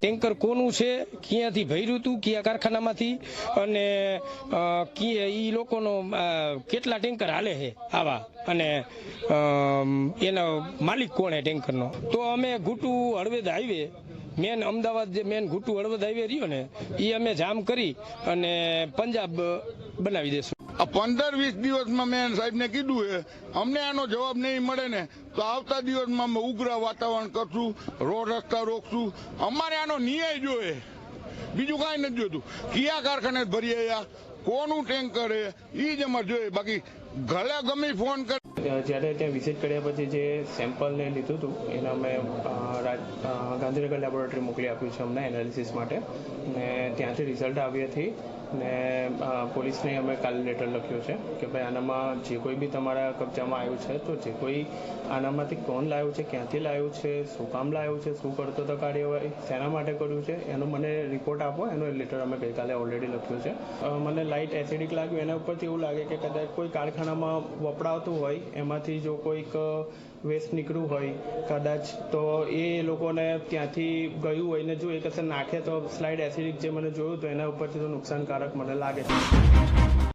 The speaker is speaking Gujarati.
ટેન્કર કોનું છે, ક્યાંથી ભર્યું હતું, કયા કારખાનામાંથી, અને ઈ લોકોનો કેટલા ટેન્કર હાલે છે આવા, અને એનો માલિક કોણ છે ટેન્કરનો. તો અમે ઘૂટુ હળવદ હાઈવે મેન અમદાવાદ જે મેન ઘૂટુ હળવદ હાઈવે રહ્યો ને એ અમે જામ કરી અને પંજાબ બનાવી દેશું. 15-20 દિવસમાં મેં સાહેબને કીધું છે, અમને આનો જવાબ નહીં મળે ને તો આવતા દિવસમાં અમે ઉગ્ર વાતાવરણ કરશું, રોડ રસ્તા રોકશું. અમારે આનો ન્યાય જોઈએ, બીજું કાંઈ નથી જોતું. કયા કારખાને ભરીએ, કોનું ટેન્કર છે એ જ અમારે જોઈએ, બાકી ઘરે ગમે ફોન કરે. જ્યારે ત્યાં વિઝિટ કર્યા પછી જે સેમ્પલને લીધું હતું એને અમે ગાંધીનગર લેબોરેટરી મોકલી આપ્યું છે અમને એનાલિસિસ માટે, ને ત્યાંથી રિઝલ્ટ આવી હતી. ને પોલીસને અમે કાલે લેટર લખ્યો છે કે ભાઈ આનામાં જે કોઈ બી તમારા કબજામાં આવ્યું છે તો જે કોઈ આનામાંથી કોણ લાવ્યું છે, ક્યાંથી લાવ્યું છે, શું કામ લાવ્યું છે, શું કરતો તો કાર્યવાહી શેના માટે કર્યું છે એનો મને રિપોર્ટ આપો. એનો લેટર અમે ગઈકાલે ઓલરેડી લખ્યો છે. મને લાઇટ એસિડિક લાગ્યું એના ઉપરથી એવું લાગે કે કદાચ કોઈ કારખાનામાં વપરાતું હોય એમાંથી જો કોઈક વેસ્ટ નીકળ્યું હોય કદાચ, તો એ લોકોને ત્યાંથી ગયું હોય ને જો એ કશે નાખે તો સ્લાઇડ એસિડિક જે મને જોયું તો એના ઉપરથી તો નુકસાનકારક મને લાગે છે.